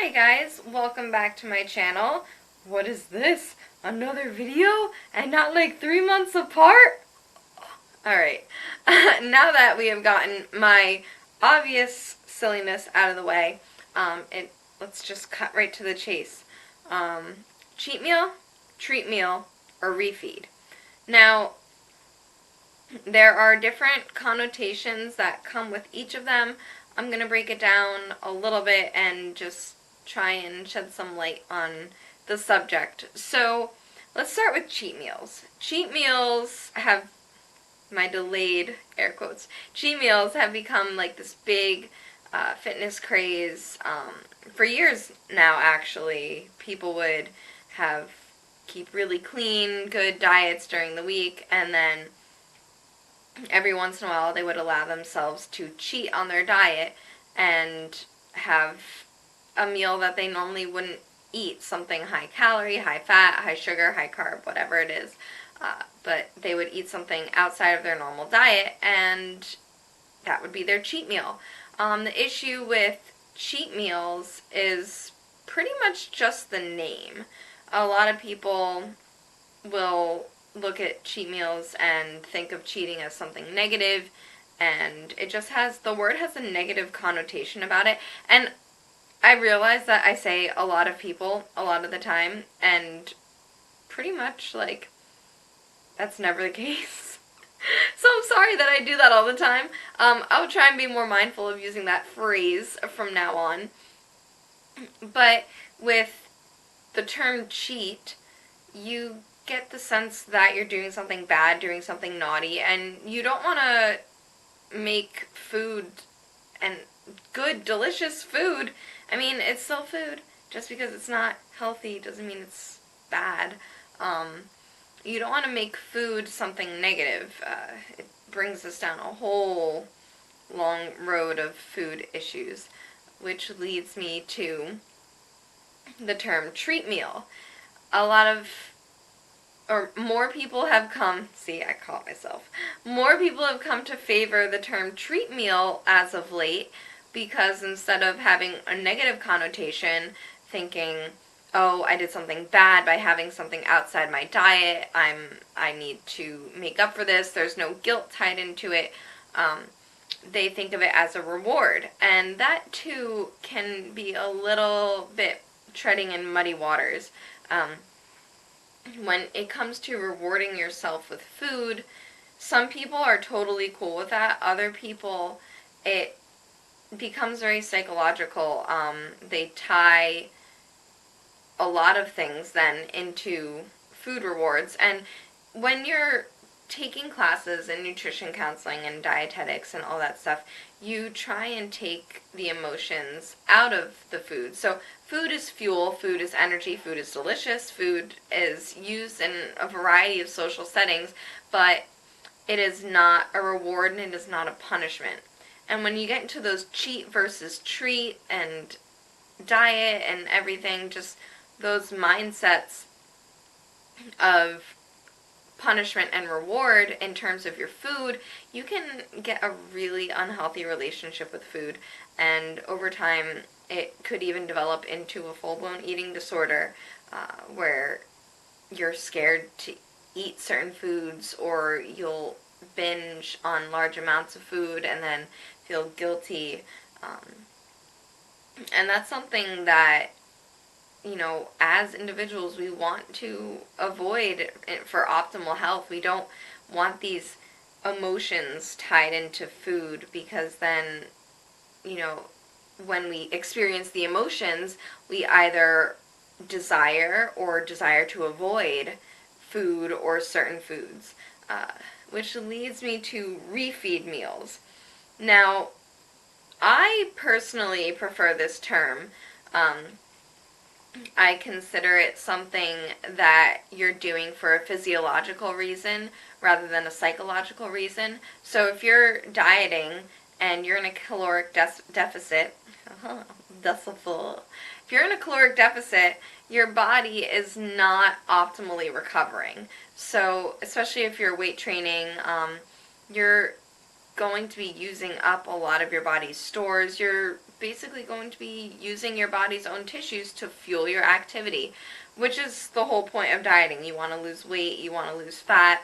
Hi guys, welcome back to my channel. What is this? Another video? And not like 3 months apart? Alright, now that we have gotten my obvious silliness out of the way, let's just cut right to the chase. Cheat meal, treat meal, or refeed. Now, there are different connotations that come with each of them. I'm going to break it down a little bit and just try and shed some light on the subject. So, let's start with cheat meals. Cheat meals have, my delayed air quotes, cheat meals have become like this big fitness craze. For years now, actually, people would keep really clean, good diets during the week, and then every once in a while they would allow themselves to cheat on their diet and have a meal that they normally wouldn't eat, something high calorie, high fat, high sugar, high carb, whatever it is. But they would eat something outside of their normal diet, and that would be their cheat meal. The issue with cheat meals is pretty much just the name. A lot of people will look at cheat meals and think of cheating as something negative, and the word has a negative connotation about it. And I realize that I say a lot of people a lot of the time, and pretty much like that's never the case. So I'm sorry that I do that all the time. I'll try and be more mindful of using that phrase from now on. But with the term cheat, you get the sense that you're doing something bad, doing something naughty, and you don't want to make food and good, delicious food. I mean, it's still food. Just because it's not healthy doesn't mean it's bad. You don't want to make food something negative. It brings us down a whole long road of food issues, which leads me to the term treat meal. More people have come, see, I caught myself. More people have come to favor the term treat meal as of late, because instead of having a negative connotation, thinking, oh, I did something bad by having something outside my diet, I need to make up for this, there's no guilt tied into it, they think of it as a reward. And that too can be a little bit treading in muddy waters. When it comes to rewarding yourself with food, some people are totally cool with that. Other people, it becomes very psychological. They tie a lot of things then into food rewards. And when you're taking classes in nutrition counseling and dietetics and all that stuff, you try and take the emotions out of the food. So food is fuel, food is energy, food is delicious, food is used in a variety of social settings, but it is not a reward and it is not a punishment. And when you get into those cheat versus treat and diet and everything, just those mindsets of punishment and reward in terms of your food, you can get a really unhealthy relationship with food, and over time it could even develop into a full-blown eating disorder, where you're scared to eat certain foods, or you'll binge on large amounts of food and then feel guilty, and that's something that, you know, as individuals, we want to avoid for optimal health. We don't want these emotions tied into food, because then, you know, when we experience the emotions, we either desire to avoid food or certain foods, which leads me to refeed meals. Now, I personally prefer this term. I consider it something that you're doing for a physiological reason rather than a psychological reason. So if you're dieting and you're in a caloric deficit, if you're in a caloric deficit, your body is not optimally recovering. So especially if you're weight training, your going to be using up a lot of your body's stores. You're basically going to be using your body's own tissues to fuel your activity, which is the whole point of dieting. You want to lose weight, you want to lose fat.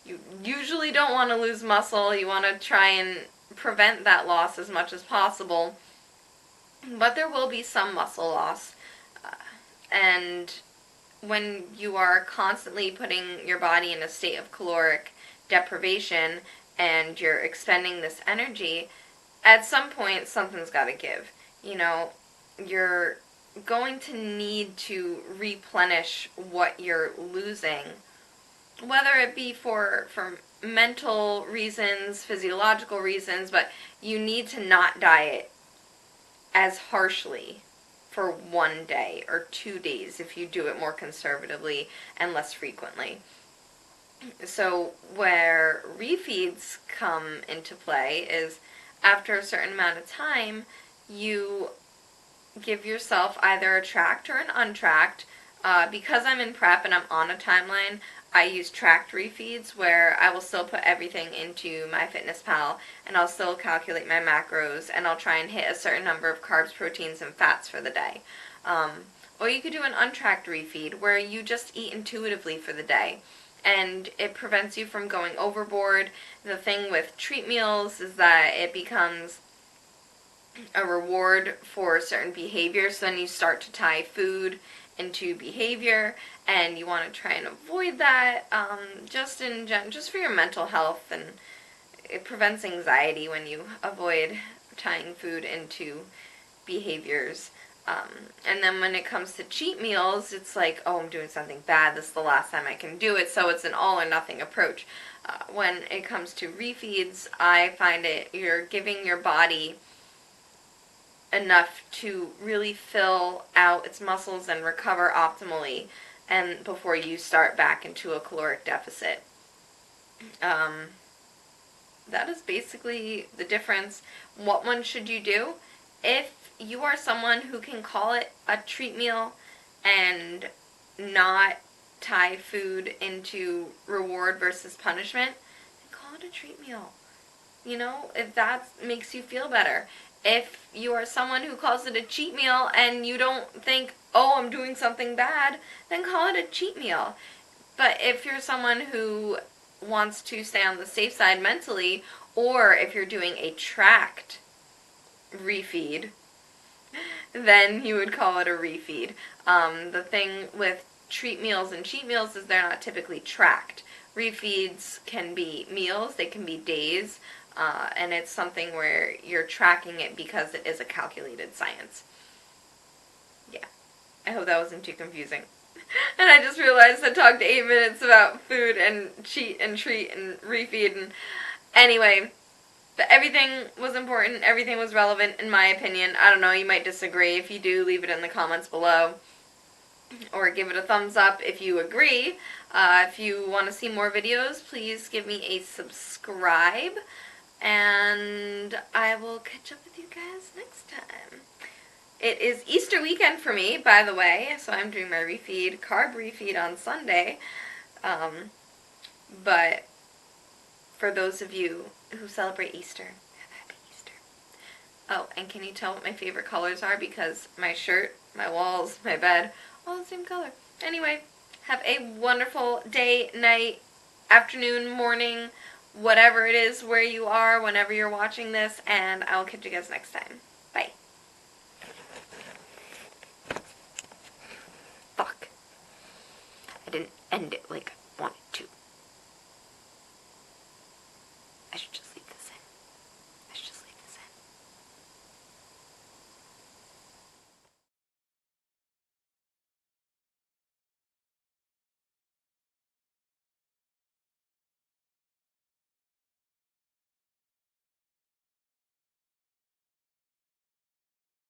You usually don't want to lose muscle. You want to try and prevent that loss as much as possible. But there will be some muscle loss. And when you are constantly putting your body in a state of caloric deprivation and you're expending this energy, at some point something's got to give. You know, you're going to need to replenish what you're losing, whether it be for mental reasons, physiological reasons, but you need to not diet as harshly for 1 day or 2 days if you do it more conservatively and less frequently. So where refeeds come into play is after a certain amount of time, you give yourself either a tracked or an untracked. Because I'm in prep and I'm on a timeline, I use tracked refeeds where I will still put everything into MyFitnessPal and I'll still calculate my macros and I'll try and hit a certain number of carbs, proteins, and fats for the day. Or you could do an untracked refeed where you just eat intuitively for the day. And it prevents you from going overboard. The thing with treat meals is that it becomes a reward for certain behaviors. So then you start to tie food into behavior, and you want to try and avoid that. Just for your mental health, and it prevents anxiety when you avoid tying food into behaviors. And then when it comes to cheat meals, it's like, oh, I'm doing something bad, this is the last time I can do it, so it's an all or nothing approach. When it comes to refeeds, I find you're giving your body enough to really fill out its muscles and recover optimally, and before you start back into a caloric deficit. That is basically the difference. What one should you do? If you are someone who can call it a treat meal and not tie food into reward versus punishment, then call it a treat meal. You know, if that makes you feel better. If you are someone who calls it a cheat meal and you don't think, oh, I'm doing something bad, then call it a cheat meal. But if you're someone who wants to stay on the safe side mentally, or if you're doing a tracked refeed, then you would call it a refeed. The thing with treat meals and cheat meals is they're not typically tracked. Refeeds can be meals, they can be days, and it's something where you're tracking it because it is a calculated science. Yeah, I hope that wasn't too confusing. And I just realized I talked 8 minutes about food and cheat and treat and refeed, and anyway, but everything was important, everything was relevant in my opinion. I don't know, you might disagree. If you do, leave it in the comments below. Or give it a thumbs up if you agree. If you want to see more videos, please give me a subscribe. And I will catch up with you guys next time. It is Easter weekend for me, by the way, so I'm doing my carb refeed on Sunday. But for those of you who celebrate Easter, have a happy Easter. Oh, and can you tell what my favorite colors are? Because my shirt, my walls, my bed, all the same color. Anyway, have a wonderful day, night, afternoon, morning, whatever it is where you are, whenever you're watching this, and I'll catch you guys next time. Bye. Fuck. I didn't end it like I wanted to. I should just